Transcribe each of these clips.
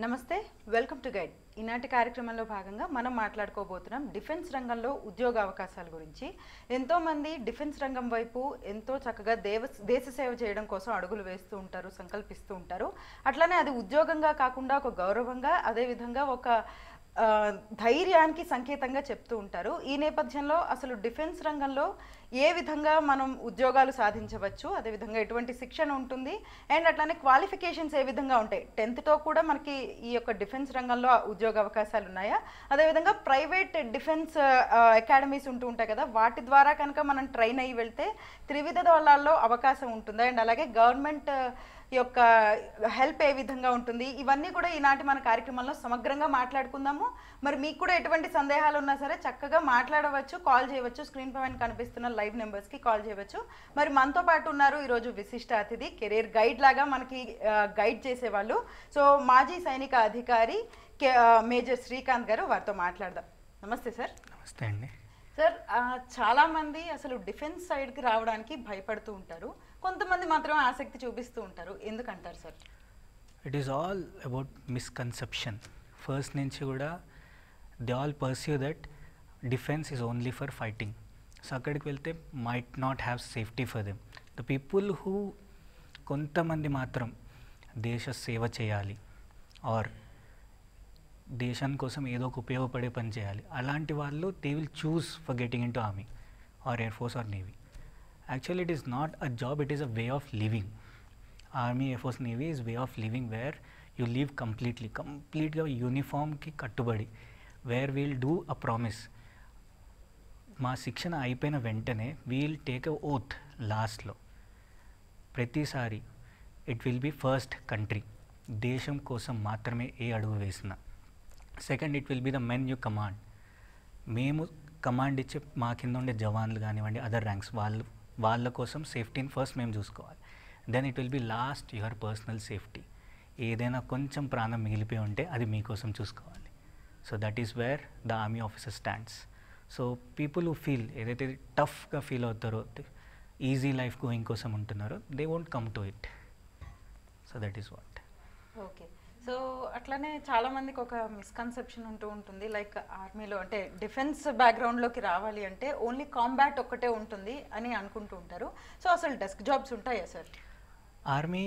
నమస్తే, welcome to guide. ఈనాటి కార్యక్రమంలో భాగంగా మనం మాట్లాడుకోబోతున్నాం డిఫెన్స్ రంగంలో ఉద్యోగ అవకాశాల గురించి. ఎంతోమంది డిఫెన్స్ రంగం వైపు ఎంతో చక్కగా దేశ సేవ చేయడం కోసం అడుగులు వేస్తూ ఉంటారు, సంకల్పిస్తూ ఉంటారు. అట్లానే అది ఉద్యోగంగా కాకుండా ఒక గౌరవంగా, అదేవిధంగా ఒక ధైర్యానికి సంకేతంగా చెప్తూ ఉంటారు. ఈ నేపథ్యంలో అసలు డిఫెన్స్ రంగంలో ఏ విధంగా మనం ఉద్యోగాలు సాధించవచ్చు, అదేవిధంగా ఎటువంటి శిక్షణ ఉంటుంది, అండ్ అట్లానే క్వాలిఫికేషన్స్ ఏ విధంగా ఉంటాయి, 10th కూడా మనకి ఈ యొక్క డిఫెన్స్ రంగంలో ఉద్యోగ అవకాశాలు ఉన్నాయా, అదేవిధంగా ప్రైవేట్ డిఫెన్స్ అకాడమీస్ ఉంటూ ఉంటాయి కదా, వాటి ద్వారా కనుక మనం ట్రైన్ అయ్యి వెళ్తే త్రివిధ దళాల్లో అవకాశం ఉంటుందా, అండ్ అలాగే గవర్నమెంట్ యొక్క హెల్ప్ ఏ విధంగా ఉంటుంది, ఇవన్నీ కూడా ఈనాటి మన కార్యక్రమంలో సమగ్రంగా మాట్లాడుకుందాము. మరి మీకు కూడా ఎటువంటి సందేహాలు ఉన్నా సరే చక్కగా మాట్లాడవచ్చు, కాల్ చేయవచ్చు. స్క్రీన్ పైన కనిపిస్తున్న లైవ్ నెంబర్స్కి కాల్ చేయవచ్చు. మరి మనతో పాటు ఉన్నారు ఈరోజు విశిష్ట అతిథి, కెరీర్ గైడ్ లాగా మనకి గైడ్ చేసేవాళ్ళు. సో మాజీ సైనిక అధికారి మేజర్ శ్రీకాంత్ గారు, వారితో మాట్లాడదాం. నమస్తే సార్. నమస్తే అండి. సార్, చాలామంది అసలు డిఫెన్స్ సైడ్కి రావడానికి భయపడుతూ ఉంటారు, కొంతమంది మాత్రం ఆసక్తి చూపిస్తూ ఉంటారు. ఎందుకంటారు sir? It is all about misconception. First నుంచి కూడా they all perceive that defence is only for fighting. So అక్కడికి వెళ్తే might not have safety for them. The people who కొంతమంది మాత్రం దేశ సేవ చేయాలి ఆర్ దేశం కోసం ఏదో ఒక ఉపయోగపడే పని చేయాలి, అలాంటి వాళ్ళు they will choose for getting into army or air force or navy. Actually, it is not a job, it is a way of living. Army, Air Force, Navy is way of living where you live completely uniform ki kattubadi, where we will do a promise. మా శిక్షణ అయిపోయిన వెంటనే we'll take a oath లాస్ట్లో. ప్రతిసారి it will B first country, దేశం కోసం మాత్రమే ఏ అడుగు వేసిన. Second, it will be the men you command. మేము కమాండ్ ఇచ్చే మా కింద ఉండే జవాన్లు కానివ్వండి, అదర్ ర్యాంక్స్ వాళ్ళ కోసం సేఫ్టీని ఫస్ట్ మేము చూసుకోవాలి. Then it will be last your personal safety. ఏదైనా కొంచెం ప్రాణం మిగిలిపోయి ఉంటే అది మీకోసం చూసుకోవాలి. So that is where the army officer stands. So people who feel ఏదైతే టఫ్గా ఫీల్ అవుతారో, ఈజీ లైఫ్ గోయింగ్ కోసం ఉంటున్నారో, they won't come to it. So that is what. Okay. So అట్లానే చాలామందికి ఒక మిస్కన్సెప్షన్ ఉంటూ ఉంటుంది, లైక్ ఆర్మీలో అంటే డిఫెన్స్ బ్యాక్గ్రౌండ్లోకి రావాలి అంటే ఓన్లీ కాంబాట్ ఒక్కటే ఉంటుంది అని అనుకుంటూ ఉంటారు. సో అసలు డెస్క్ జాబ్స్ ఉంటాయా సార్? ఆర్మీ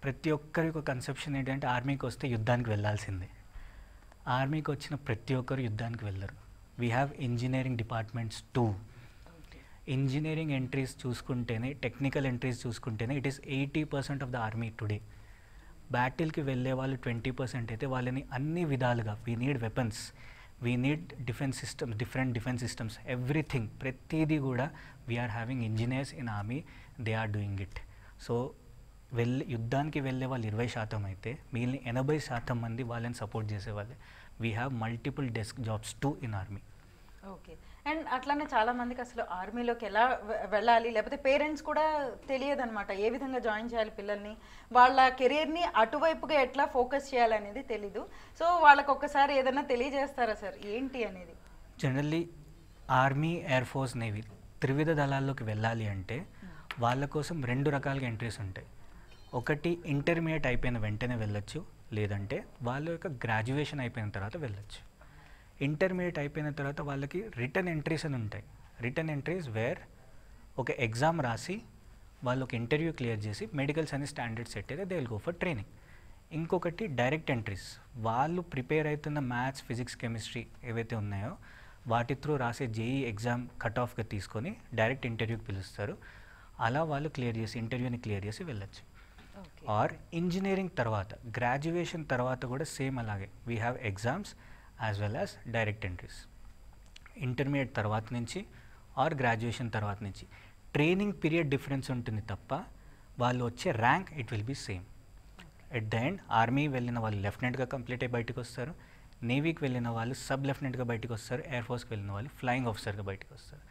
ప్రతి ఒక్కరికి ఒక కన్సెప్షన్ ఏంటంటే ఆర్మీకి వస్తే యుద్ధానికి వెళ్ళాల్సిందే. ఆర్మీకి వచ్చిన ప్రతి ఒక్కరు యుద్ధానికి వెళ్ళరు. We have engineering departments too. Engineering entries చూసుకుంటేనే, టెక్నికల్ ఎంట్రీస్ చూసుకుంటేనే it is 80% of the army today. బ్యాటిల్కి వెళ్ళే వాళ్ళు 20% అయితే వాళ్ళని అన్ని విధాలుగా we need weapons, we need defence systems, different defence systems, everything, ప్రతిదీ కూడా we're having engineers in army, they are doing it. So యుద్ధానికి వెళ్ళే వాళ్ళు 20% అయితే మిగిలిన 80% మంది వాళ్ళని సపోర్ట్ చేసేవాళ్ళే. We have multiple desk jobs two in army. Okay. And అట్లానే చాలా మందికి అసలు ఆర్మీలోకి ఎలా వెళ్ళాలి, లేకపోతే పేరెంట్స్ కూడా తెలియదు అనమాట, ఏ విధంగా జాయిన్ చేయాలి పిల్లల్ని, వాళ్ళ కెరీర్ని అటువైపుగా ఎట్లా ఫోకస్ చేయాలనేది తెలీదు. సో వాళ్ళకి ఒక్కసారి ఏదైనా తెలియజేస్తారా సార్, ఏంటి అనేది? Generally army, air force, navy త్రివిధ దళాల్లోకి వెళ్ళాలి అంటే వాళ్ళ కోసం 2 రకాలుగా ఎంట్రీస్ ఉంటాయి. ఒకటి ఇంటర్మీడియట్ అయిపోయిన వెంటనే వెళ్ళొచ్చు, లేదంటే వాళ్ళ యొక్క గ్రాడ్యుయేషన్ అయిపోయిన తర్వాత వెళ్ళొచ్చు. ఇంటర్మీడియట్ అయిపోయిన తర్వాత వాళ్ళకి రిటర్న్ ఎంట్రీస్ అని ఉంటాయి. రిటర్న్ ఎంట్రీస్ వేర్ ఒక ఎగ్జామ్ రాసి వాళ్ళు ఒక ఇంటర్వ్యూ క్లియర్ చేసి మెడికల్స్ అనే స్టాండర్డ్స్ సెట్ అయితే they will go for training. ఇంకొకటి డైరెక్ట్ ఎంట్రీస్, వాళ్ళు ప్రిపేర్ అవుతున్న మ్యాథ్స్, ఫిజిక్స్, కెమిస్ట్రీ ఏవైతే ఉన్నాయో వాటి త్రూ రాసే జేఈ ఎగ్జామ్ కట్ ఆఫ్గా తీసుకొని డైరెక్ట్ ఇంటర్వ్యూకి పిలుస్తారు. అలా వాళ్ళు ఇంటర్వ్యూని క్లియర్ చేసి వెళ్ళొచ్చు. ఆర్ ఇంజనీరింగ్ తర్వాత, గ్రాడ్యుయేషన్ తర్వాత కూడా సేమ్ అలాగే we have exams as well as direct entries. Intermediate తర్వాత నుంచి ఆర్ గ్రాడ్యుయేషన్ తర్వాత నుంచి ట్రైనింగ్ పీరియడ్ డిఫరెన్స్ ఉంటుంది తప్ప వాళ్ళు వచ్చే rank it will B same. At the end army వెళ్ళిన వాళ్ళు లెఫ్టినెంట్గా కంప్లీట్ అయ్యి బయటకు వస్తారు, నేవీకి వెళ్ళిన వాళ్ళు సబ్ లెఫ్టినెంట్గా బయటకు వస్తారు, ఎయిర్ ఫోర్స్కి వెళ్ళిన వాళ్ళు ఫ్లయింగ్ ఆఫీసర్గా బయటకు వస్తారు.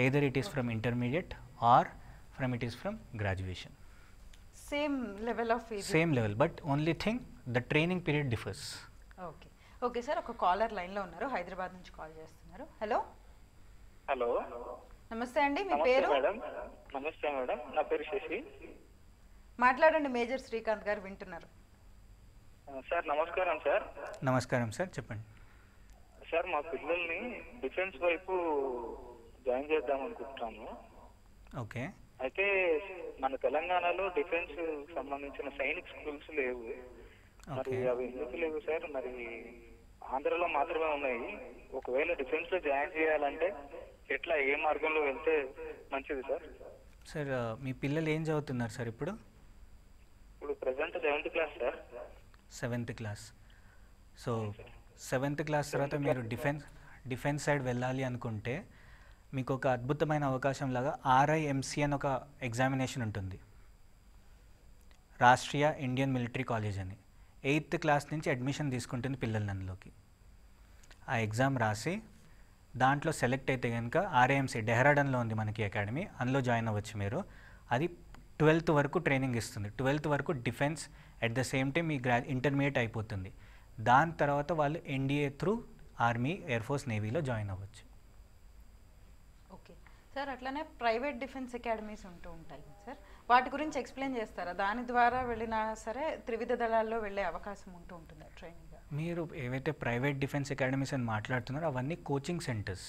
Either it is from intermediate or it is from graduation. Same level but only thing the training period differs. Okay. Okay sir, ఒక కాలర్ లైన్లో ఉన్నారు, హైదరాబాద్ నుంచి కాల్ చేస్తున్నారు. హలో. నమస్తే అండి, మీ పేరు? నమస్తే మేడం, నా పేరు శశి. మాట్లాడండి, మేజర్ శ్రీకాంత్ గారు వింటున్నారు. సార్ నమస్కారం సార్. నమస్కారం సార్, చెప్పండి. సార్ మా పిల్లల్ని డిఫెన్స్ వైపు జాయిన్ చేద్దాం అనుకుంటున్నాము. ఓకే. అయితే మన తెలంగాణలో డిఫెన్స్ సంబంధించిన సైనిక్ స్కూల్స్ లేవు. మరి అవి ఎందుకు లేవు సార్? మరి ఆంధ్రలో మాత్రమే ఉన్నాయి. ఒకవేళ డిఫెన్స్ లో జాయిన్ చేయాలంటే ఎట్లా, ఏ మార్గంలో వెళ్తే మంచిది సార్? సార్ మీ పిల్లలు ఏం చదువుతున్నారు సార్ ఇప్పుడు? ఇప్పుడు present 7th class sir. 7th class. So 7th class తర్వాత మీరు డిఫెన్స్ సైడ్ వెళ్ళాలి అనుకుంటే మీకు ఒక అద్భుతమైన అవకాశం లాగా RIMC అని ఒక ఎగ్జామినేషన్ ఉంటుంది, రాష్ట్రీయ ఇండియన్ మిలిటరీ కాలేజ్ అని. 8th క్లాస్ నుంచి అడ్మిషన్ తీసుకుంటుంది పిల్లలు అందులోకి. ఆ ఎగ్జామ్ రాసి దాంట్లో సెలెక్ట్ అయితే కనుక RIMC డెహ్రాడన్లో ఉంది మనకి అకాడమీ, అందులో జాయిన్ అవ్వచ్చు మీరు. అది 12th వరకు ట్రైనింగ్ ఇస్తుంది. 12th వరకు defence, at the same time మీ ఇంటర్మీడియట్ అయిపోతుంది. దాని తర్వాత వాళ్ళు NDA through army, air force, నేవీలో జాయిన్ అవ్వచ్చు. ఓకే సార్, అట్లానే ప్రైవేట్ డిఫెన్స్ అకాడమీస్ ఉంటూ ఉంటాయి సార్, వాటి గురించి ఎక్స్ప్లెయిన్ చేస్తారా? దాని ద్వారా వెళ్ళినా సరే త్రివిధ దళాల్లో వెళ్ళే అవకాశం ఉంటూ ఉంటుంది ట్రైనింగ్. మీరు ఏవైతే ప్రైవేట్ డిఫెన్స్ అకాడమీస్ అని మాట్లాడుతున్నారో అవన్నీ coaching centres.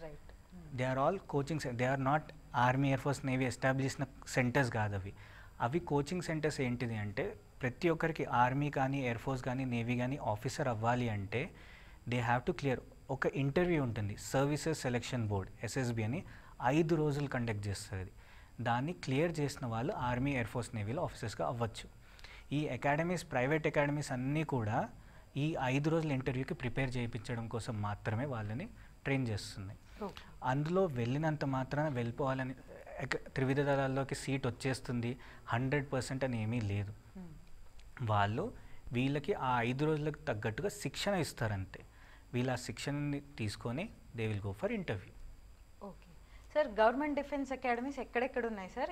Right. They are all coaching, they are not army, air force, navy ఎస్టాబ్లిష్న సెంటర్స్ కాదు అవి. అవి కోచింగ్ సెంటర్స్ ఏంటిది అంటే ప్రతి ఒక్కరికి ఆర్మీ కానీ, ఎయిర్ ఫోర్స్ కానీ, నేవీ కానీ ఆఫీసర్ అవ్వాలి అంటే దే హ్యావ్ టు క్లియర్ ఒక ఇంటర్వ్యూ ఉంటుంది. సర్వీసెస్ సెలెక్షన్ బోర్డ్ SSB అని 5 రోజులు కండక్ట్ చేస్తుంది. దాన్ని క్లియర్ చేసిన వాళ్ళు ఆర్మీ, ఎయిర్ ఫోర్స్, నేవీలో ఆఫీసర్స్గా అవ్వచ్చు. ఈ అకాడమీస్, ప్రైవేట్ అకాడమీస్ అన్నీ కూడా ఈ 5 రోజుల ఇంటర్వ్యూకి ప్రిపేర్ చేయించడం కోసం మాత్రమే వాళ్ళని ట్రైన్ చేస్తుంది. అందులో వెళ్ళినంత మాత్రాన వెళ్ళిపోవాలని త్రివిధ దళాల్లోకి సీట్ వచ్చేస్తుంది 100% అని ఏమీ లేదు. వాళ్ళు వీళ్ళకి ఆ 5 రోజులకు తగ్గట్టుగా శిక్షణ ఇస్తారంతే. వీళ్ళు ఆ శిక్షణని తీసుకొని they will go for interview. Okay sir, government defence academies ఎక్కడెక్కడ ఉన్నాయి సార్?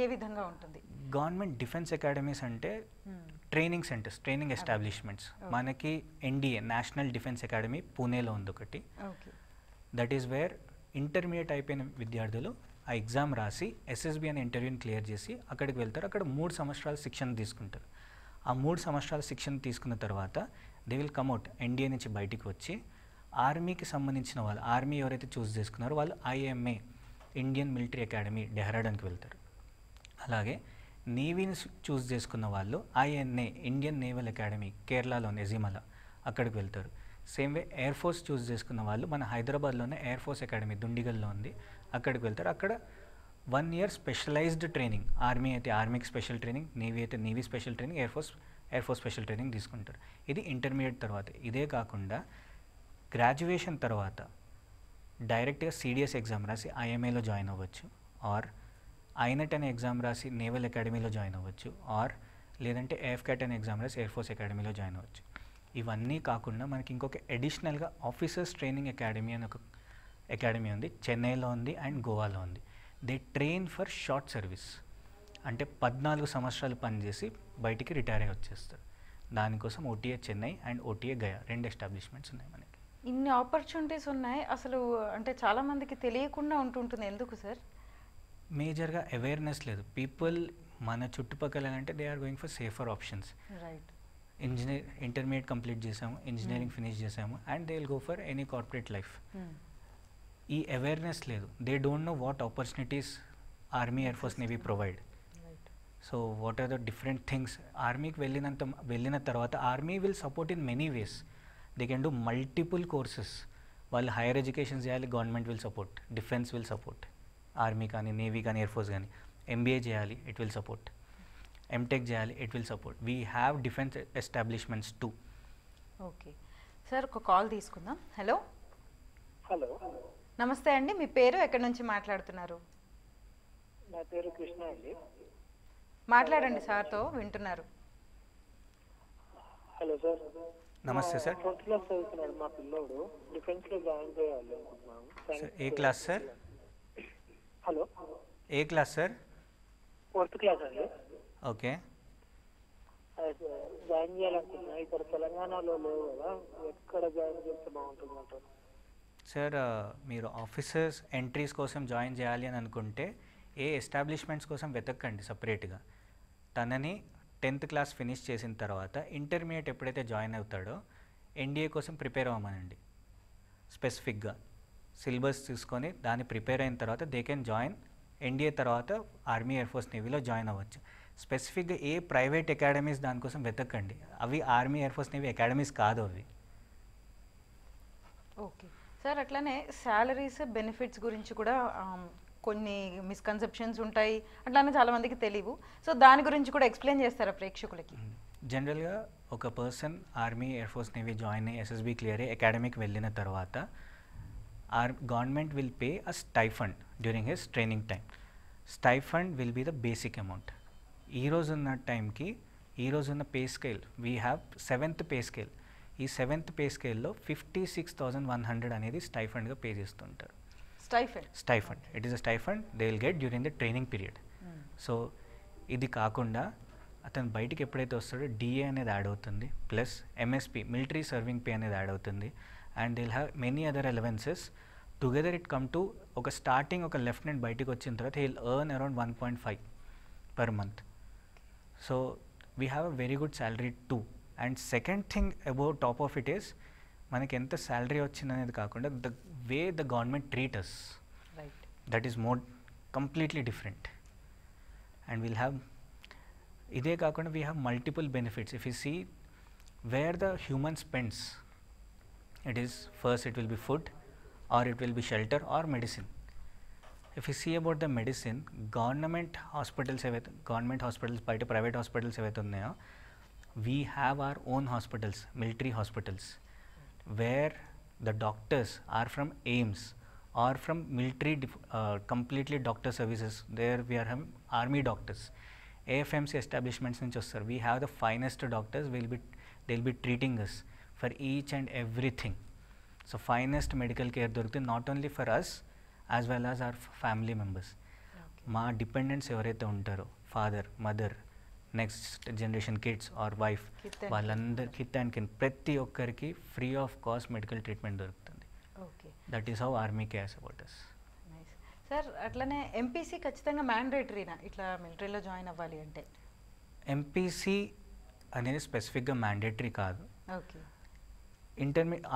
ఏ విధంగా ఉంటుంది? గవర్నమెంట్ డిఫెన్స్ అకాడమీస్ అంటే ట్రైనింగ్ సెంటర్స్, ట్రైనింగ్ ఎస్టాబ్లిష్మెంట్స్. మనకి NDA నేషనల్ డిఫెన్స్ అకాడమీ పూణేలో ఉంది ఒకటి. దట్ ఈస్ వేర్ ఇంటర్మీడియట్ అయిపోయిన విద్యార్థులు ఆ ఎగ్జామ్ రాసి SSB అనే ఇంటర్వ్యూని క్లియర్ చేసి అక్కడికి వెళ్తారు. అక్కడ 3 సంవత్సరాల శిక్షణ తీసుకుంటారు. ఆ 3 సంవత్సరాల శిక్షణ తీసుకున్న తర్వాత దే విల్ కమ్అట్, NDA నుంచి బయటికి వచ్చి ఆర్మీకి సంబంధించిన వాళ్ళు, ఆర్మీ ఎవరైతే చూస్ చేసుకున్నారో వాళ్ళు IMA ఇండియన్ మిలిటరీ అకాడమీ డెహ్రాడన్కి వెళ్తారు. అలాగే నేవీని చూస్ చేసుకున్న వాళ్ళు INA ఇండియన్ నేవల్ అకాడమీ కేరళలో నెజిమల, అక్కడికి వెళ్తారు. సేమ్ వే ఎయిర్ ఫోర్స్ చూస్ చేసుకున్న వాళ్ళు మన హైదరాబాద్లోనే ఎయిర్ ఫోర్స్ అకాడమీ దుండిగల్లో ఉంది, అక్కడికి వెళ్తారు. అక్కడ 1 year స్పెషలైజ్డ్ ట్రైనింగ్, ఆర్మీ అయితే ఆర్మీకి స్పెషల్ ట్రైనింగ్, నేవీ అయితే navy special training, air force special training తీసుకుంటారు. ఇది ఇంటర్మీడియట్ తర్వాత. ఇదే కాకుండా గ్రాడ్యుయేషన్ తర్వాత డైరెక్ట్గా CDS ఎగ్జామ్ రాసి IMAలో జాయిన్ అవ్వచ్చు, ఆర్ INET అనే ఎగ్జామ్ రాసి నేవల్ అకాడమీలో జాయిన్ అవ్వచ్చు, ఆర్ లేదంటే AFCAT అనే ఎగ్జామ్ రాసి ఎయిర్ ఫోర్స్ అకాడమీలో జాయిన్ అవ్వచ్చు. ఇవన్నీ కాకుండా మనకి ఇంకొక అడిషనల్గా ఆఫీసర్స్ ట్రైనింగ్ అకాడమీ అని ఒక అకాడమీ ఉంది, చెన్నైలో ఉంది అండ్ గోవాలో ఉంది. They train for short service, అంటే 14 సంవత్సరాలు పనిచేసి బయటికి రిటైర్ అయ్యి వచ్చేస్తారు. దానికోసం OTA Chennai and OTA Gaya 2 establishments ఉన్నాయి మనకి. ఇన్ని ఆపర్చునిటీస్ ఉన్నాయి అసలు, అంటే చాలా మందికి తెలియకుండా ఉంటుంటుంది. ఎందుకు సార్? మేజర్గా అవేర్నెస్ లేదు. పీపుల్ మన చుట్టుపక్కల అంటే they are going for safer options. Right. Intermediate complete చేసాము, ఇంజనీరింగ్ ఫినిష్ చేసాము and they will go for any corporate life. ఈ అవేర్నెస్ లేదు. They don't know what opportunities army, air force, navy provide. So what are the different things. ఆర్మీకి వెళ్ళిన తర్వాత army will support in many ways. They can do multiple courses. వాళ్ళు higher education చేయాలి, government will support. Defence will support, army కానీ, navy కానీ, air force కానీ. MBA చేయాలి, it will support. MTech చేయాలి, it will support. We have defence establishments two. Okay sir, ఒక call తీసుకుందాం. Hello. Hello, నమస్తే అండి, మీ పేరు, ఎక్కడి నుంచి మాట్లాడుతున్నారు? నా పేరు కృష్ణ అండి. మాట్లాడండి, సార్తో వింటున్నారు. Hello sir. నమస్తే సార్. 4th క్లాస్ చదువుతున్నాడు మా పిల్లోడు. డిఫెన్స్ లో జాయిన్ చేయాలి అనుకుంటున్నాము. ఏ క్లాస్ సార్? హలో, ఏ క్లాస్ సార్? 4th క్లాస్ అండి. ఓకే. జాయిన్ చేయాలనుకుంటున్నా. ఇక్కడ తెలంగాణలో లేవు కదా, ఎక్కడ జాయిన్ చేస్తే బాగుంటుంది అంటారు? సార్, మీరు ఆఫీసర్స్ ఎంట్రీస్ కోసం జాయిన్ చేయాలి అని అనుకుంటే ఏ ఎస్టాబ్లిష్మెంట్స్ కోసం వెతకండి సపరేట్గా. తనని 10th క్లాస్ ఫినిష్ చేసిన తర్వాత ఇంటర్మీడియట్ ఎప్పుడైతే జాయిన్ అవుతాడో ఎన్డీఏ కోసం ప్రిపేర్ అవ్వమనండి. స్పెసిఫిక్గా సిలబస్ తీసుకొని దాన్ని ప్రిపేర్ అయిన తర్వాత దే కెన్ జాయిన్ ఎన్డీఏ తర్వాత ఆర్మీ ఎయిర్ఫోర్స్ నేవీలో జాయిన్ అవ్వచ్చు. స్పెసిఫిక్గా ఏ ప్రైవేట్ అకాడమీస్ దానికోసం వెతకండి, అవి ఆర్మీ ఎయిర్ఫోర్స్ నేవీ అకాడమీస్ కాదు అవి. ఓకే సార్, అట్లానే శాలరీస్ బెనిఫిట్స్ గురించి కూడా కొన్ని మిస్కన్సెప్షన్స్ ఉంటాయి, అట్లానే చాలామందికి తెలియవు. సో దాని గురించి కూడా ఎక్స్ప్లెయిన్ చేస్తారా ప్రేక్షకులకి? జనరల్గా ఒక person army air force navy join అయ్యి ఎస్ఎస్బి క్లియర్ అయ్యి అకాడమీకి వెళ్ళిన తర్వాత government will pay a stipend during his training time. Stipend will be the basic amount. ఈరోజున్న టైంకి ఈరోజున్న pay scale we have 7th pay scale. ఈ 7th పే స్కేల్లో 56,100 అనేది స్టైఫండ్గా పే చేస్తుంటారు. Stipend it is a stipend they will get during the training period. So ఇది కాకుండా అతను బయటికి ఎప్పుడైతే వస్తాడో డిఏ అనేది యాడ్ అవుతుంది, plus MSP military serving pay అనేది యాడ్ అవుతుంది, and they will have many other allowances. Together it come to ఒక స్టార్టింగ్ ఒక లెఫ్టినెంట్ బయటికి వచ్చిన తర్వాత he will earn around 1.5 per month. So we have a very good salary too. And second thing about top of it is మనకి ఎంత salary వచ్చింది అనేది కాకుండా the way the government treat us, that is more completely different. And will have ఇదే కాకుండా we have multiple benefits. If you see where the human spends, it is first it will be food or it will be shelter or medicine. If you see about the medicine, government hospitals బయట private hospitals ఏవైతే ఉన్నాయో, we have our own hospitals, military hospitals, where the doctors are from AIMS or from military completely doctor services. There we are having army doctors. AFMC establishments నుంచి వస్తారు. We have the finest doctors, they'll be treating us for each and everything. So finest medical care దొరుకుతుంది, not only for us as well as our family members. మా dependents ఎవరైతే ఉంటారో, father, mother, next generation kids or wife, వాళ్ళందరి kith and kin ప్రతి ఒక్కరికి free of cost medical treatment దొరుకుతుంది. That is how army cares about us. Sir, అట్లనే MPC ఖచ్చితంగా మ్యాండేటరీనా ఇట్లా మిలిటరీలో జాయిన్ అవ్వాలి అంటే? ఎంపీసీ అనేది స్పెసిఫిక్గా మ్యాండేటరీ కాదు. ఓకే.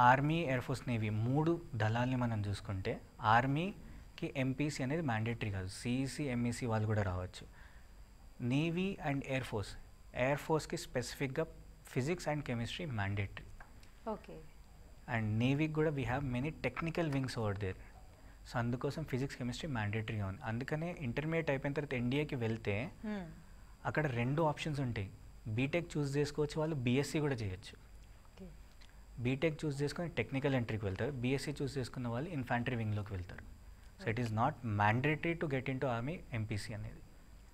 ఆర్మీ, ఎయిర్ఫోర్స్, నేవీ 3 దళాల్ని మనం చూసుకుంటే ఆర్మీకి ఎంపీసీ అనేది మ్యాండేటరీ కాదు, సిఈసీ, ఎంఈసీ వాళ్ళు కూడా రావచ్చు. నేవీ అండ్ ఎయిర్ఫోర్స్కి స్పెసిఫిక్గా physics and chemistry mandatory. Okay. And నేవీకి కూడా we have many technical wings over there. So అందుకోసం ఫిజిక్స్, కెమిస్ట్రీ మ్యాండేటరీగా ఉంది. అందుకనే ఇంటర్మీడియట్ అయిపోయిన తర్వాత ఎన్డీఏకి వెళ్తే అక్కడ 2 ఆప్షన్స్ ఉంటాయి. బీటెక్ చూస్ చేసుకోవచ్చు, వాళ్ళు బీఎస్సీ కూడా చేయొచ్చు. బీటెక్ చూస్ చేసుకుని టెక్నికల్ ఎంట్రీకి వెళ్తారు, బీఎస్సీ చూస్ చేసుకున్న వాళ్ళు ఇన్ఫాంట్రీ వింగ్లోకి వెళ్తారు. So it is not mandatory to get in to army MPC అనేది.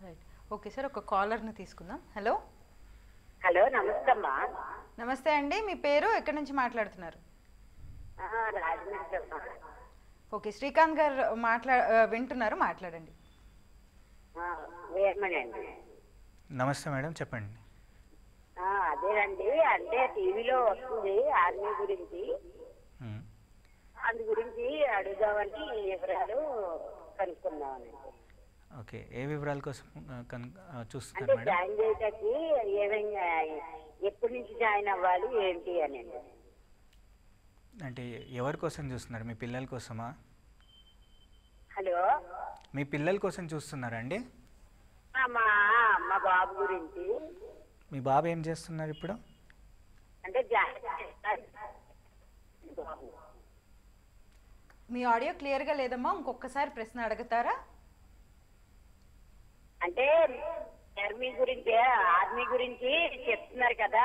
రైట్. ఓకే సార్, ఒక కాలర్ని తీసుకుందాం. హలో. హలో, నమస్తే అమ్మా. నమస్తే అండి, మీ పేరు, ఎక్కడి నుంచి మాట్లాడుతున్నారు? ఓకే, శ్రీకాంత్ గారు వింటున్నారు, మాట్లాడండి. నమస్తే మేడం, చెప్పండి. అదేనండి, అంటే టీవీలో వస్తుంది ఆర్మీ గురించి, అందు గురించి అడుగుదామని వివరాలు కనుక్కుందామని. ఓకే, ఏ వివరాల కోసం చూస్తున్నారు అంటే జాయిన్ చేయడానికి ఏమైనా ఎప్పటి నుంచి జాయిన్ అవ్వాలి ఏంటి అని? అంటే ఎవరి కోసం చూస్తున్నారు? మీ పిల్లల కోసమా? హలో, మీ పిల్లల కోసం చూస్తున్నారా అండి? మా బాబు గురించి. మీ బాబు ఏం చేస్తున్నారు ఇప్పుడు? అంటే మీ ఆడియో క్లియర్గా లేదమ్మా, ఇంకొకసారి ప్రశ్న అడుగుతారా? అంటే ఆర్మీ గురించి చెప్తున్నారు కదా,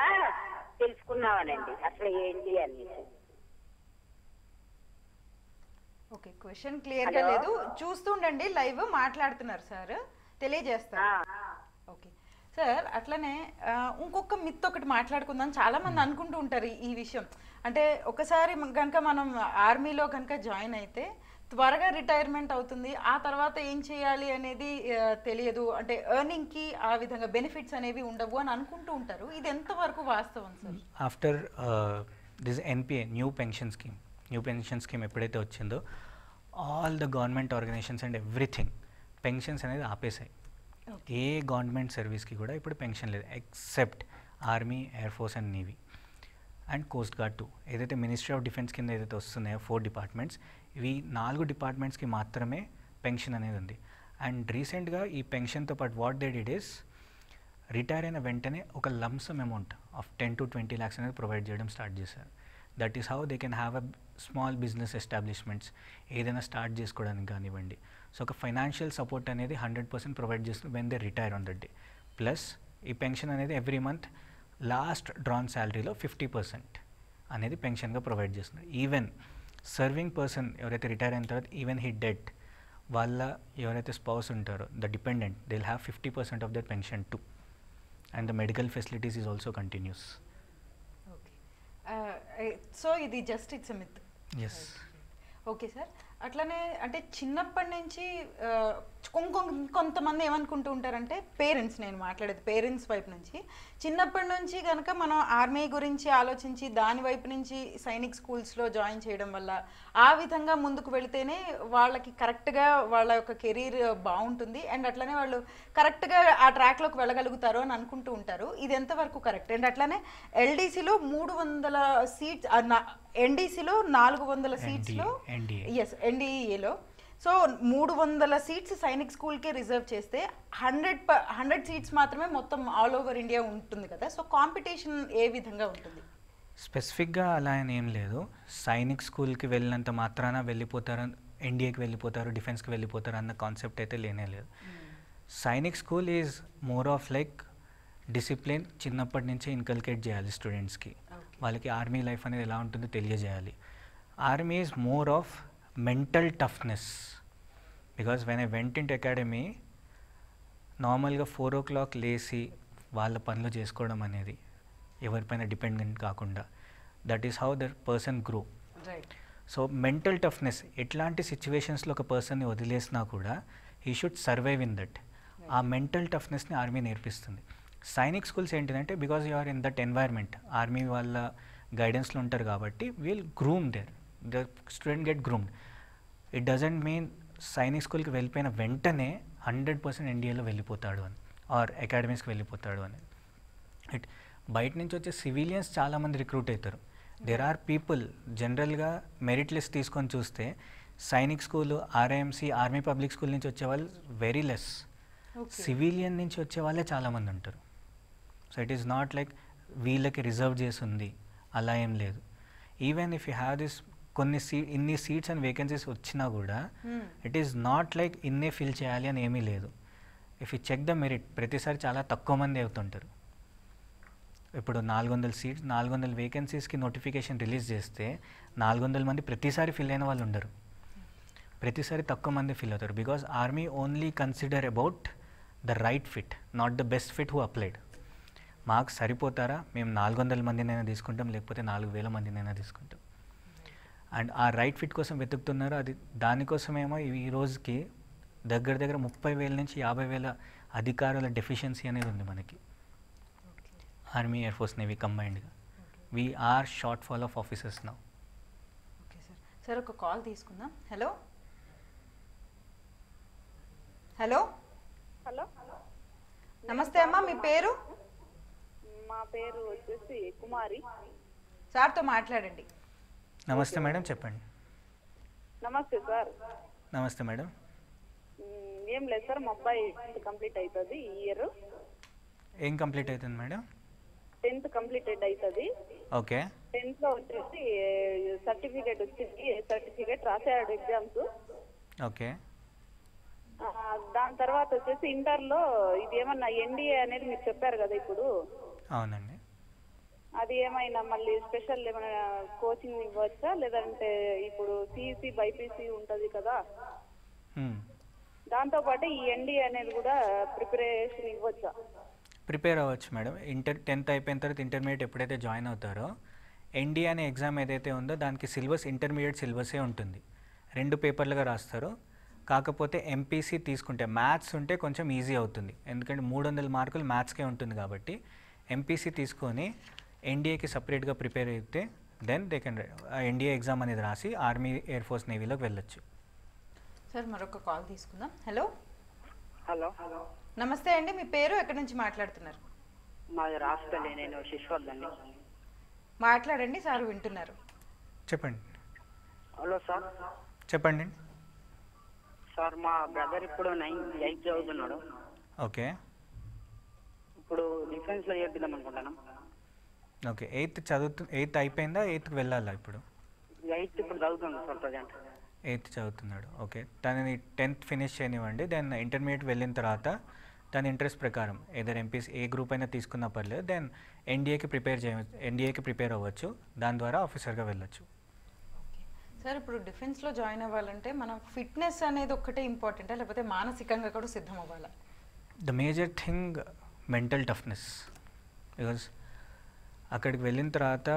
తెలుసుకున్నామనండి అసలు ఏంటి అని. ఓకే, క్వశ్చన్ క్లియర్గా లేదు, చూస్తుండండి, లైవ్ మాట్లాడుతున్నారు సార్, తెలియజేస్తారు. ఓకే సార్, అట్లనే ఇంకొక మిత్ ఒకటి మాట్లాడుకుందాం. చాలా మంది అనుకుంటూ ఉంటారు ఈ విషయం, అంటే ఒకసారి కనుక మనం ఆర్మీలో కనుక జాయిన్ అయితే త్వరగా రిటైర్మెంట్ అవుతుంది, ఆ తర్వాత ఏం చేయాలి అనేది తెలియదు, అంటే ఎర్నింగ్కి ఆ విధంగా బెనిఫిట్స్ అనేవి ఉండవు అని అనుకుంటూ ఉంటారు. ఇది ఎంతవరకు వాస్తవం sir? After this NPA new pension scheme ఎప్పుడైతే వచ్చిందో, all the government organisations and everything pensions అనేది ఆపేసాయి. ఏ గవర్నమెంట్ సర్వీస్కి కూడా ఇప్పుడు పెన్షన్ లేదు except army, air force and navy and coast guard too. ఏదైతే మినిస్ట్రీ ఆఫ్ డిఫెన్స్ కింద ఏదైతే వస్తున్నాయో 4 డిపార్ట్మెంట్స్, ఇవి 4 డిపార్ట్మెంట్స్కి మాత్రమే పెన్షన్ అనేది ఉంది. అండ్ రీసెంట్గా ఈ పెన్షన్తో పాటు what they did is retire అయిన వెంటనే ఒక lump sum amount of 10 to 20 lakhs అనేది ప్రొవైడ్ చేయడం స్టార్ట్ చేశారు. That is how they can have a small business establishments ఏదైనా స్టార్ట్ చేసుకోవడానికి కానివ్వండి. సో ఒక ఫైనాన్షియల్ సపోర్ట్ అనేది 100% ప్రొవైడ్ చేస్తుంది when they retire on that day. Plus ఈ పెన్షన్ అనేది ఎవ్రీ మంత్ లాస్ట్ డ్రాన్ శాలరీలో 50% అనేది పెన్షన్గా ప్రొవైడ్ చేస్తున్నారు. ఈవెన్ సర్వింగ్ పర్సన్ ఎవరైతే రిటైర్ అయిన తర్వాత ఈవెన్ హీ డెడ్ వాళ్ళ ఎవరైతే స్పౌస్ ఉంటారో the dependent they will have 50% of their pension too. And the medical facilities is also continues. Okay, so ఇది just it's a myth. Yes. Okay sir, అట్లనే అంటే చిన్నప్పటి నుంచి కొంతమంది ఏమనుకుంటూ ఉంటారంటే పేరెంట్స్, నేను మాట్లాడేది పేరెంట్స్ వైపు నుంచి, చిన్నప్పటి నుంచి కనుక మనం ఆర్మీ గురించి ఆలోచించి దాని వైపు నుంచి సైనిక్ స్కూల్స్లో జాయిన్ చేయడం వల్ల ఆ విధంగా ముందుకు వెళితేనే వాళ్ళకి కరెక్ట్గా వాళ్ళ యొక్క కెరీర్ బాగుంటుంది అండ్ అట్లనే వాళ్ళు కరెక్ట్గా ఆ ట్రాక్లోకి వెళ్ళగలుగుతారు అని అనుకుంటూ ఉంటారు. ఇది ఎంతవరకు కరెక్ట్? అండ్ అట్లనే ఎల్డీసీలో 300 సీట్స్, ఎన్డీసీలో 400 సీట్స్లో, ఎస్ ఎన్డీఏలో సో 300 సీట్స్ సైనిక్ స్కూల్కే రిజర్వ్ చేస్తే 100 సీట్స్ మాత్రమే మొత్తం ఆల్ ఓవర్ ఇండియా ఉంటుంది కదా. సో కాంపిటీషన్ ఏ విధంగా ఉంటుంది? స్పెసిఫిక్గా అలా అని ఏం లేదు. సైనిక్ స్కూల్కి వెళ్ళినంత మాత్రాన వెళ్ళిపోతారు, ఎన్డీఏకి వెళ్ళిపోతారు, డిఫెన్స్కి వెళ్ళిపోతారు అన్న కాన్సెప్ట్ అయితే లేనే లేదు. Sainik school is more of like discipline చిన్నప్పటి నుంచే ఇన్కల్కేట్ చేయాలి స్టూడెంట్స్కి. వాళ్ళకి ఆర్మీ లైఫ్ అనేది ఎలా ఉంటుందో తెలియజేయాలి. Army is more of mental toughness. Because when I went in to academy నార్మల్గా 4 o'clock లేచి వాళ్ళ పనులు చేసుకోవడం అనేది ఎవరిపైన డిపెండెంట్ కాకుండా, that is how the person grow. So mental toughness ఎట్లాంటి సిచ్యువేషన్స్లో ఒక పర్సన్ని వదిలేసినా కూడా he should survive in that. ఆ మెంటల్ టఫ్నెస్ని ఆర్మీ నేర్పిస్తుంది. సైనిక్ స్కూల్స్ ఏంటిదంటే because you are in that environment, army వాళ్ళ గైడెన్స్లో ఉంటారు కాబట్టి will groom there, the student get groomed. It doesn't mean Sainik స్కూల్కి వెళ్ళిపోయిన వెంటనే 100% ఎన్డీఏలో వెళ్ళిపోతాడు అని ఆర్ అకాడమీస్కి వెళ్ళిపోతాడు అని. ఇట్ బయట నుంచి వచ్చే సివిలియన్స్ చాలామంది రిక్రూట్ అవుతారు. దెర్ ఆర్ పీపుల్ జనరల్గా మెరిట్ లిస్ట్ తీసుకొని చూస్తే Sainik school, RIMC, army public school నుంచి వచ్చే వాళ్ళు వెరీ లెస్. సివిలియన్ నుంచి వచ్చే వాళ్ళే చాలామంది ఉంటారు. So it is not like వీళ్ళకి రిజర్వ్ చేసి ఉంది అలా ఏం లేదు. Even if you have this ఇన్ని సీట్స్ అండ్ వేకెన్సీస్ వచ్చినా కూడా ఇట్ ఈస్ నాట్ లైక్ ఇన్నే ఫిల్ చేయాలి అని ఏమీ లేదు. If you check the merit ప్రతిసారి చాలా తక్కువ మంది అవుతుంటారు. ఇప్పుడు 400 వేకెన్సీస్కి నోటిఫికేషన్ రిలీజ్ చేస్తే 400 మంది ప్రతిసారి ఫిల్ అయిన వాళ్ళు ఉండరు. ప్రతిసారి తక్కువ మంది ఫిల్ అవుతారు. Because army only consider about the right fit, not the best fit who applied. మాకు సరిపోతారా, మేము 400 మందినైనా తీసుకుంటాం, లేకపోతే 4000 మందినైనా తీసుకుంటాం. అండ్ ఆ రైట్ ఫిట్ కోసం వెతుకుతున్నారు. అది దానికోసమేమో ఈ రోజుకి దగ్గర 30,000 నుంచి 50,000 అధికారుల డెఫిషియన్సీ అనేది ఉంది మనకి, ఆర్మీ, ఎయిర్ ఫోర్స్, నేవీ కంబైన్డ్గా. We are shortfall of officers now. Okay sir. Sir ఒక కాల్ తీసుకుందాం. హలో హలో హలో, నమస్తే అమ్మా, మీ పేరు? మా పేరు వచ్చేసి కుమారి. సార్తో మాట్లాడండి. నమస్తే మేడం, చెప్పండి. నమస్తే సార్. నమస్తే మేడం. ఏం లేదు సార్, మా అబ్బాయి కంప్లీట్ అవుతుంది ఈ ఇయర్. ఏం కంప్లీట్ అవుతుంది మేడం? 10th కంప్లీటెడ్ అవుతుంది. ఓకే. 10th లో వచ్చేసి సర్టిఫికేట్ వచ్చింది, సర్టిఫికేట్ రాసాడు ఎగ్జామ్స్. ఓకే. దాని తర్వాత వచ్చేసి ఇంటర్ లో ఇది ఏమన్నా ఎన్డీఏ అనేది మీరు చెప్పారు కదా ఇప్పుడు. అవునండి. అది ఏమైనా మళ్ళీ స్పెషల్ ఏమైనా కోచింగ్ ఇవ్వచ్చా, లేదంటే ఇప్పుడు సిఈసి బైపీసీ ఉంటది కదా, దాంతో పాటు ఈ ఎన్డీఏ అనేది కూడా ప్రిపరేషన్ ఇవ్వచ్చా? ప్రిపేర్ అవ్వచ్చు మేడం. 10th అయిపోయిన తర్వాత ఇంటర్మీడియట్ ఎప్పుడైతే జాయిన్ అవుతారో ఎన్డీఏ అనే ఎగ్జామ్ ఏదైతే ఉందో దానికి సిలబస్ ఇంటర్మీడియట్ సిలబసే ఉంటుంది. 2 పేపర్లుగా రాస్తారు. కాకపోతే ఎంపీసీ తీసుకుంటే మ్యాథ్స్ ఉంటే కొంచెం ఈజీ అవుతుంది, ఎందుకంటే 300 మార్కులు మ్యాథ్స్కే ఉంటుంది కాబట్టి. ఎంపీసీ తీసుకొని ఎన్డీఏకి సపరేట్గా ప్రిపేర్ అయితే then they can NDA exam అనేది రాసి ఆర్మీ, ఎయిర్ ఫోర్స్, నేవీలోకి వెళ్ళొచ్చు. సార్ మరొక కాల్ తీసుకుందాం. హలో హలో, నమస్తే అండి, మీ పేరు ఎక్కడి నుంచి మాట్లాడుతున్నారు? మాది రాష్ట్రపల్లి, నేను శిశ్వర్ధన్ని. మాట్లాడండి, సార్ వింటున్నారు. చెప్పండి. Hello sir. చెప్పండి. సార్ మా బ్రదర్ ఇప్పుడు 8th చదువుతున్నాడు. ఓకే. ఇప్పుడు డిఫెన్స్లో చేద్దాం అనుకుంటున్నాం. ఓకే. 8th అయిపోయిందా? 8th వెళ్ళాలా ఇప్పుడు? 8th ఇప్పుడు చదువుతున్నాడు సార్ ప్రజెంట్. 8th చదువుతున్నాడు. ఓకే. తనని 10th ఫినిష్ చేయనివ్వండి. దెన్ ఇంటర్మీడియట్ వెళ్ళిన తర్వాత తన ఇంట్రెస్ట్ ప్రకారం ఏదైనా ఎంపీసీ ఏ గ్రూప్ అయినా తీసుకున్నా పర్లేదు. దెన్ ఎన్డీఏకి ప్రిపేర్ అవ్వచ్చు. దాని ద్వారా ఆఫీసర్గా వెళ్ళొచ్చు. సార్, ఇప్పుడు డిఫెన్స్లో జాయిన్ అవ్వాలంటే మనం ఫిట్నెస్ అనేది ఒక్కటే ఇంపార్టెంటా, లేకపోతే మానసికంగా కూడా సిద్ధం అవ్వాలా? The major thing mental toughness. Because అక్కడికి వెళ్ళిన తర్వాత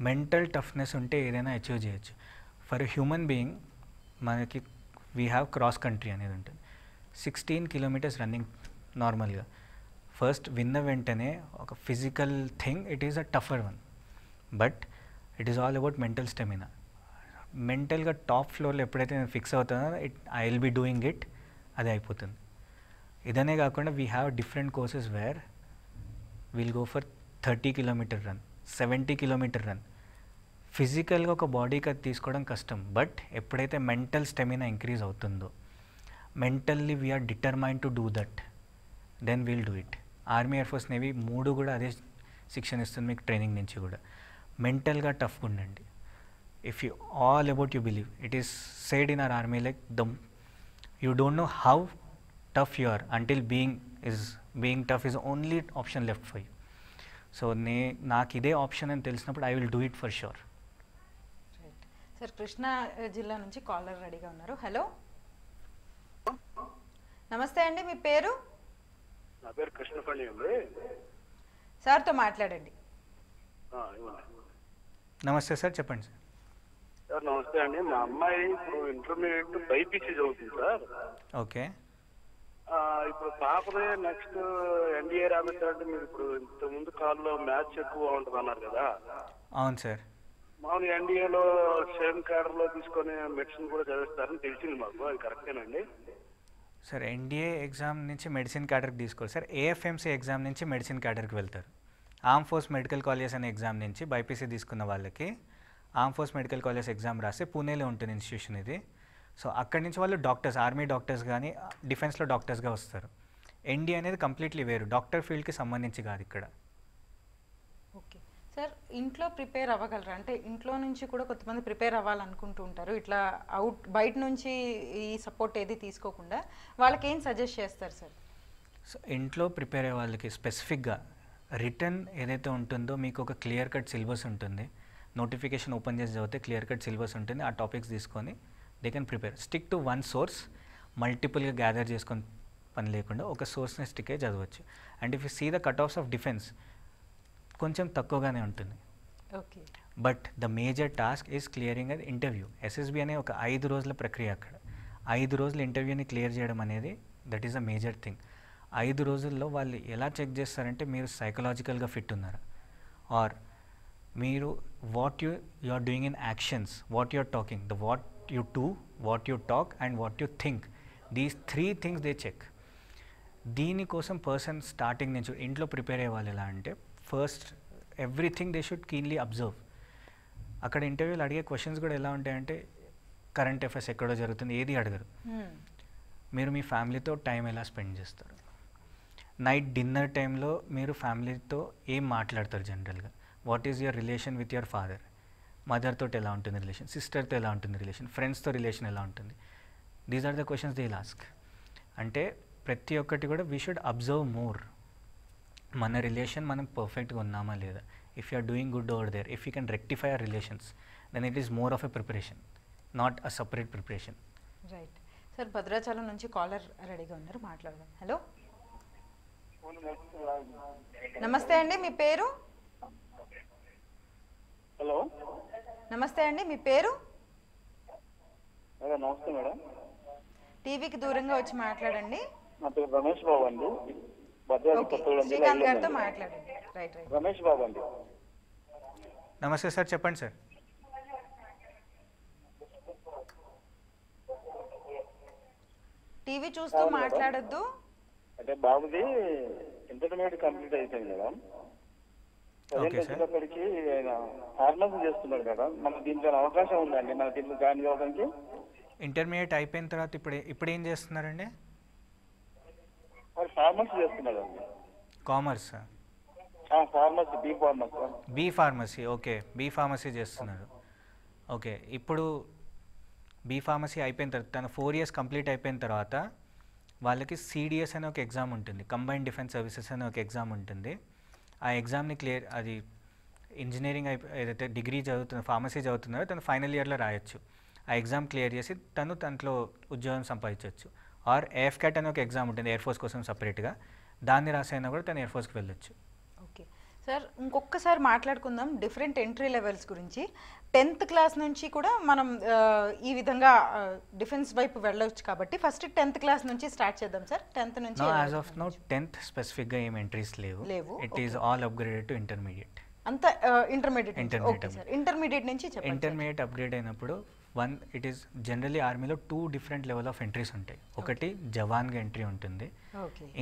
మెంటల్ టఫ్నెస్ ఉంటే ఏదైనా అచీవ్ చేయొచ్చు. ఫర్ హ్యూమన్ బీయింగ్ మనకి వీ హ్యావ్ క్రాస్ కంట్రీ అనేది ఉంటుంది. 16 కిలోమీటర్స్ రన్నింగ్ నార్మల్గా. ఫస్ట్ విన్న వెంటనే ఒక physical thing, it is a tougher one, but it is all about mental stamina. మెంటల్గా టాప్ ఫ్లోర్లో ఎప్పుడైతే నేను ఫిక్స్ అవుతానో I will be doing it, అది అయిపోతుంది. ఇదనే కాకుండా we have different courses where will go for 30 kilometre run, 70 kilometre run. ఫిజికల్గా ఒక బాడీకి అది తీసుకోవడం కష్టం, బట్ ఎప్పుడైతే మెంటల్ స్టెమినా ఇంక్రీజ్ అవుతుందో, mentally we're determine to do that, then will do it. Army, air force, navy 3 కూడా అదే శిక్షణ ఇస్తుంది మీకు ట్రైనింగ్ నుంచి కూడా. మెంటల్గా టఫ్గా ఉండండి. If you all about you believe, it is said in our army like you don't know how tough you are until being tough is the only option left for you. So నాకు ఇదే option అని తెలిసినప్పుడు I will do it for sure. Right sir, Krishna జిల్లా నుంచి caller రెడీగా ఉన్నారు. Hello, నమస్తే అండి, మీ పేరు? నా పేరు కృష్ణపల్లి అండి. సార్తో మాట్లాడండి. నమస్తే సార్, చెప్పండి సార్. సార్ నమస్తే అండి. మా అమ్మాయి ఇప్పుడు ఇంటర్మీడియట్ బైపీసీ చదువుతుంది సార్. ఓకే. ఇప్పుడు పాపదే నెక్స్ట్ ఎన్డీఏ రాబట్టారంటే మీరు ఇప్పుడు ఇంత ముందు కాల్లో మ్యాథ్స్ ఎక్కువ ఉంటుంది అన్నారు కదా. అవును సార్. మామూలు ఎన్డీఏలో సేమ్ క్యాడర్లో తీసుకొని మెడిసిన్ కూడా చదివిస్తారని తెలిసింది మాకు, అది కరెక్టేనండి? సార్, ఎన్డీఏ ఎగ్జామ్ నుంచి మెడిసిన్ క్యాడర్కి తీసుకోవాలి సార్. ఏఎఫ్ఎంసీ ఎగ్జామ్ నుంచి మెడిసిన్ క్యాడర్కి వెళ్తారు. ఆర్మ్ ఫోర్స్ మెడికల్ కాలేజెస్ అనే ఎగ్జామ్ నుంచి బైపీసీ తీసుకున్న వాళ్ళకి arm force medical college exam రాస్తే పూణేలో ఉంటుంది ఇన్స్టిట్యూషన్ ఇది. సో అక్కడి నుంచి వాళ్ళు డాక్టర్స్, ఆర్మీ డాక్టర్స్ కానీ డిఫెన్స్లో డాక్టర్స్గా వస్తారు. ఎన్డీ అనేది కంప్లీట్లీ వేరు, డాక్టర్ ఫీల్డ్కి సంబంధించి కాదు ఇక్కడ. ఓకే సార్, ఇంట్లో ప్రిపేర్ అవ్వగలరా? అంటే ఇంట్లో నుంచి కూడా కొంతమంది ప్రిపేర్ అవ్వాలనుకుంటూ ఉంటారు. ఇట్లా బయట నుంచి ఈ సపోర్ట్ ఏది తీసుకోకుండా వాళ్ళకి ఏం సజెస్ట్ చేస్తారు సార్? సో ఇంట్లో ప్రిపేర్ అయ్యే వాళ్ళకి స్పెసిఫిక్గా రిటర్న్ ఏదైతే ఉంటుందో మీకు ఒక క్లియర్ కట్ సిలబస్ ఉంటుంది. నోటిఫికేషన్ ఓపెన్ చేసి చదివితే క్లియర్ కట్ సిలబస్ ఉంటుంది. ఆ టాపిక్స్ తీసుకొని they can prepare. Stick to one source, మల్టిపుల్గా గ్యాదర్ చేసుకొని పని లేకుండా ఒక సోర్స్ని స్టిక్ అయ్యి చదవచ్చు. And if you see the cut offs of defence కొంచెం తక్కువగానే ఉంటుంది. ఓకే. But the major task is clearing అది ఇంటర్వ్యూ. ఎస్ఎస్బి అనే ఒక 5 రోజుల ప్రక్రియ. అక్కడ 5 రోజుల ఇంటర్వ్యూని క్లియర్ చేయడం అనేది that is a major thing. 5 రోజుల్లో వాళ్ళు ఎలా చెక్ చేస్తారంటే మీరు సైకలాజికల్గా ఫిట్ ఉన్నారా, ఆర్ మీరు what you are doing in actions, what you are talking, the what you do, what you talk and what you think. These 3 things they check. దీనికోసం person starting నుంచి ఇంట్లో ప్రిపేర్ అయ్యే వాళ్ళు ఎలా అంటే first everything they should keenly observe. అక్కడ ఇంటర్వ్యూలు అడిగే క్వశ్చన్స్ కూడా ఎలా ఉంటాయంటే కరెంట్ అఫైర్స్ ఎక్కడో జరుగుతుంది ఏది అడగరు. మీరు మీ ఫ్యామిలీతో టైం ఎలా స్పెండ్ చేస్తారు, నైట్ డిన్నర్ టైంలో మీరు ఫ్యామిలీతో ఏం మాట్లాడతారు జనరల్గా, what is your relation with your father, మదర్తో ఎలా ఉంటుంది రిలేషన్, సిస్టర్తో ఎలా ఉంటుంది రిలేషన్, ఫ్రెండ్స్తో రిలేషన్ ఎలా ఉంటుంది. These are the questions they will ask. అంటే ప్రతి ఒక్కటి కూడా వీ షుడ్ అబ్జర్వ్ మోర్. మన రిలేషన్ మనం పర్ఫెక్ట్గా ఉన్నామా లేదా, if you are doing good over there, if you can rectify our relations, then it is more of a preparation, not a separate preparation. Right sir, Bhadrachalam నుంచి caller రెడీగా ఉన్నారు, మాట్లాడదాం. Hello, నమస్తే అండి, మీ పేరు? హలో, నమస్తే అండి, మీ పేరు? నమస్తే మేడం. టీవీకి దూరంగా వచ్చి మాట్లాడండి. నా పేరు రమేష్ బాబు అండి. శ్రీకాంత్ గారితో మాట్లాడండి. Right right. రమేష్ బాబు అండి. నమస్తే సార్, చెప్పండి సార్. టీవీ చూస్తూ మాట్లాడొద్దు, అంటే బాబుది ఇంటర్మీడియట్ కంప్లీట్ అయిపోయింది మేడం. Okay, sir. వచ్చేటప్పటికి ఆయన ఫార్మసీ చేస్తున్నాడు మేడం. మనకు దీంట్లో అవకాశం ఉందండి మన దీంట్లో జాయిన్ కావడానికి? ఇంటర్మీడియట్ అయిపోయిన తర్వాత ఇప్పుడు ఏం చేస్తున్నారండి? ఫార్మసీ చేస్తున్నాడు అండి. Commerce, pharmacy, B pharmacy. Okay, B pharmacy చేస్తున్నారు. ఓకే, ఇప్పుడు బీ ఫార్మసీ అయిపోయిన తర్వాత తను 4 years కంప్లీట్ అయిపోయిన తర్వాత వాళ్ళకి సిడిఎస్ అనే ఒక ఎగ్జామ్ ఉంటుంది, కంబైన్డ్ డిఫెన్స్ సర్వీసెస్ అనే ఒక ఎగ్జామ్ ఉంటుంది. ఆ ఎగ్జామ్ని క్లియర్, అది ఇంజనీరింగ్ ఏదైతే డిగ్రీ చదువుతున్న ఫార్మసీ చదువుతున్నారో తను ఫైనల్ ఇయర్లో రాయొచ్చు. ఆ ఎగ్జామ్ క్లియర్ చేసి తను దాంట్లో ఉద్యోగం సంపాదించవచ్చు. ఆర్ AFCAT అనే ఒక ఎగ్జామ్ ఉంటుంది ఎయిర్ ఫోర్స్ కోసం సపరేట్గా, దాన్ని రాసైనా కూడా తను ఎయిర్ ఫోర్స్కి వెళ్ళొచ్చు. ఓకే సార్, ఇంకొకసారి మాట్లాడుకుందాం డిఫరెంట్ ఎంట్రీ లెవెల్స్ గురించి. 10th క్లాస్ నుంచి కూడా మనం ఈ విధంగా డిఫెన్స్ వైపు వెళ్ళవచ్చు కాబట్టి ఫస్ట్ 10th క్లాస్ నుంచి స్టార్ట్ చేద్దాం సార్. 10th నుంచి యాజ్ ఆఫ్ నౌ 10th స్పెసిఫిక్గా ఏం ఎంట్రీస్ లేవు. It is all upgraded to intermediate. అంతా ఇంటర్మీడియట్. ఓకే సార్, ఇంటర్మీడియట్ నుంచి చెప్పండి. ఇంటర్మీడియట్ అప్గ్రేడ్ అయినప్పుడు ఇట్ ఈస్ జనరలీ ఆర్మీలో 2 different లెవెల్ ఆఫ్ ఎంట్రీస్ ఉంటాయి. ఒకటి జవాన్గా ఎంట్రీ ఉంటుంది,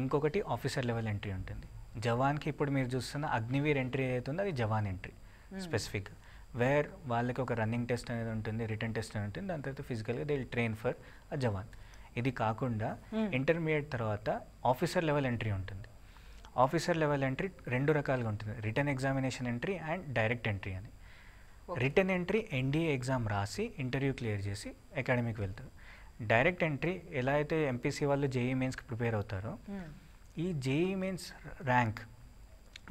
ఇంకొకటి ఆఫీసర్ లెవెల్ ఎంట్రీ ఉంటుంది. జవాన్కి ఇప్పుడు మీరు చూస్తున్న అగ్నివీర్ ఎంట్రీ అవుతుంది, అది జవాన్ ఎంట్రీ స్పెసిఫిక్, వేర్ వాళ్ళకి ఒక రన్నింగ్ టెస్ట్ అనేది ఉంటుంది, రిటర్న్ టెస్ట్ అనేది ఉంటుంది, దాని తర్వాత ఫిజికల్గా they will train for a jawan. ఇది కాకుండా ఇంటర్మీడియట్ తర్వాత ఆఫీసర్ లెవెల్ ఎంట్రీ ఉంటుంది. ఆఫీసర్ లెవెల్ ఎంట్రీ 2 రకాలుగా ఉంటుంది, return examination entry and direct entry అని. రిటర్న్ ఎంట్రీ ఎన్డీఏ ఎగ్జామ్ రాసి ఇంటర్వ్యూ క్లియర్ చేసి అకాడమీకి వెళ్తారు. డైరెక్ట్ ఎంట్రీ ఎలా అయితే ఎంపీసీ వాళ్ళు జేఈ మెయిన్స్కి ప్రిపేర్ అవుతారో, ఈ JEE mains rank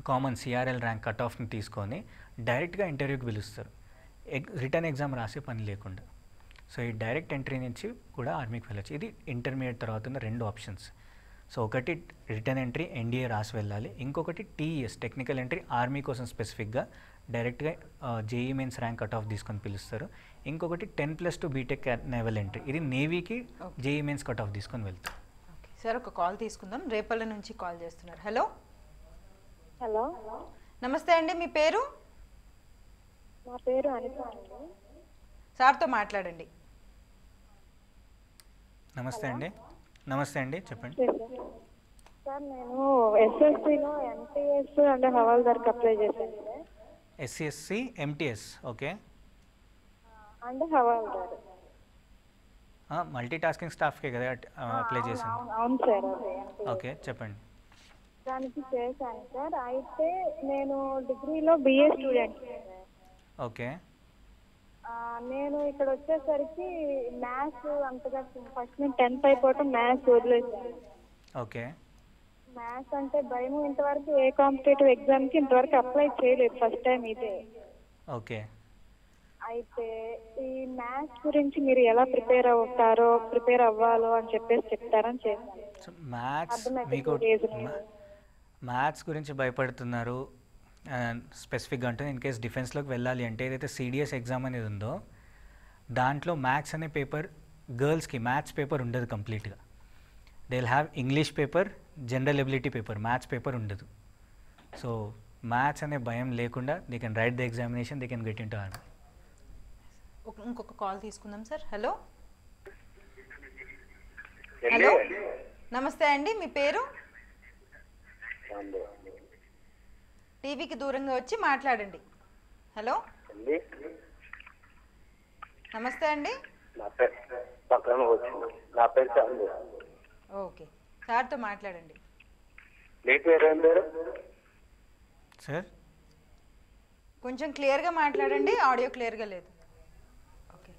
common CRL rank cut ఆఫ్ని తీసుకొని డైరెక్ట్గా ఇంటర్వ్యూకి పిలుస్తారు, రిటర్న్ ఎగ్జామ్ రాసే పని లేకుండా. సో ఈ డైరెక్ట్ ఎంట్రీ నుంచి కూడా ఆర్మీకి వెళ్ళచ్చు. ఇది ఇంటర్మీడియట్ తర్వాత ఉన్న 2 ఆప్షన్స్. సో ఒకటి రిటర్న్ ఎంట్రీ ఎన్డీఏ రాసి వెళ్ళాలి, ఇంకొకటి టీఈఎస్ టెక్నికల్ ఎంట్రీ ఆర్మీ కోసం స్పెసిఫిక్గా డైరెక్ట్గా JEE mains rank cut off తీసుకొని పిలుస్తారు. ఇంకొకటి 10+2 బీటెక్ నేవల్ ఎంట్రీ, ఇది నేవీకి జేఈ మెయిన్స్ కట్ ఆఫ్ తీసుకొని వెళ్తారు. సార్ ఒక కాల్ తీసుకుందాం, రేపల్లి నుంచి కాల్ చేస్తున్నారు. హలో హలో, నమస్తే అండి, మీ పేరు? నా పేరు అనిత అండి. సార్తో మాట్లాడండి. నమస్తే అండి, చెప్పండి. సార్ నేను ఎస్ఎస్సిలో ఎంటీఎస్ అండ్ హవాల్దార్కి అప్లై చేశాను sir. SSC MTS, okay. And హవాల్దార్ మల్టీ టాస్కింగ్ స్టాఫ్కే కదా అప్లై చేసింది? అవును సార్. ఓకే, చెప్పండి. దానికి చేశాను సార్. అయితే నేను డిగ్రీలో బిఏ స్టూడెంట్. ఓకే. నేను ఇక్కడ వచ్చేసరికి మ్యాథ్స్ అంతగా ఫస్ట్ నేను 10th అయిపోవటం మ్యాథ్స్ వదిలేసాను. ఓకే. మ్యాథ్స్ అంటే భయం, ఇంతవరకు ఏ కాంపిటేటివ్ ఎగ్జామ్కి ఇంతవరకు అప్లై చేయలేదు, ఫస్ట్ టైం ఇదే. ఓకే. అయితే ఈ మ్యాథ్స్ గురించి మీరు ఎలా ప్రిపేర్ అవ్వాలో అని చెప్పేసి చెప్తారని చేశాను. సో మ్యాథ్స్ గురించి భయపడుతున్నారు స్పెసిఫిక్గా అంటే ఇన్ కేస్ డిఫెన్స్లోకి వెళ్ళాలి అంటే ఏదైతే సిడిఎస్ ఎగ్జామ్ అనేది ఉందో దాంట్లో మ్యాథ్స్ అనే పేపర్ గర్ల్స్కి మ్యాథ్స్ పేపర్ ఉండదు కంప్లీట్గా. They will have English paper, general ability paper, maths paper ఉండదు. సో మ్యాథ్స్ అనే భయం లేకుండా they can write the examination, they can get in to army. ఇంకొక కాల్ తీసుకుందాం సార్. హలో హలో, నమస్తే అండి, మీ పేరు? టీవీకి దూరంగా వచ్చి మాట్లాడండి. హలో, నమస్తే అండి. ఓకే, సార్తో మాట్లాడండి. సార్ కొంచెం క్లియర్గా మాట్లాడండి, ఆడియో క్లియర్గా లేదు. Okay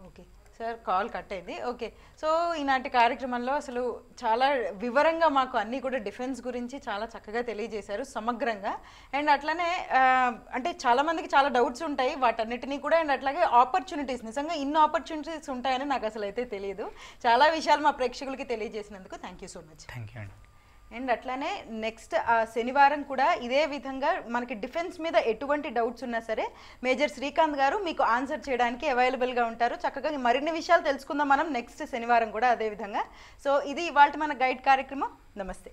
okay sir, call cut అయింది. ఓకే, సో ఈనాటి కార్యక్రమంలో అసలు చాలా వివరంగా మాకు అన్నీ కూడా డిఫెన్స్ గురించి చాలా చక్కగా తెలియజేశారు సమగ్రంగా. అండ్ అట్లానే అంటే చాలామందికి చాలా డౌట్స్ ఉంటాయి వాటన్నిటినీ కూడా. అండ్ అట్లాగే ఆపర్చునిటీస్, నిజంగా ఇన్ని ఆపర్చునిటీస్ ఉంటాయని నాకు అసలు అయితే తెలియదు. చాలా విషయాలు మా ప్రేక్షకులకి తెలియజేసినందుకు thank you so much. Thank you అండి. అండ్ అట్లానే నెక్స్ట్ శనివారం కూడా ఇదే విధంగా మనకి డిఫెన్స్ మీద ఎటువంటి డౌట్స్ ఉన్నా సరే మేజర్ శ్రీకాంత్ గారు మీకు ఆన్సర్ చేయడానికి అవైలబుల్గా ఉంటారు. చక్కగా మరిన్ని విషయాలు తెలుసుకుందాం మనం నెక్స్ట్ శనివారం కూడా అదే విధంగా. సో ఇది ఇవాళ మన గైడ్ కార్యక్రమం. నమస్తే.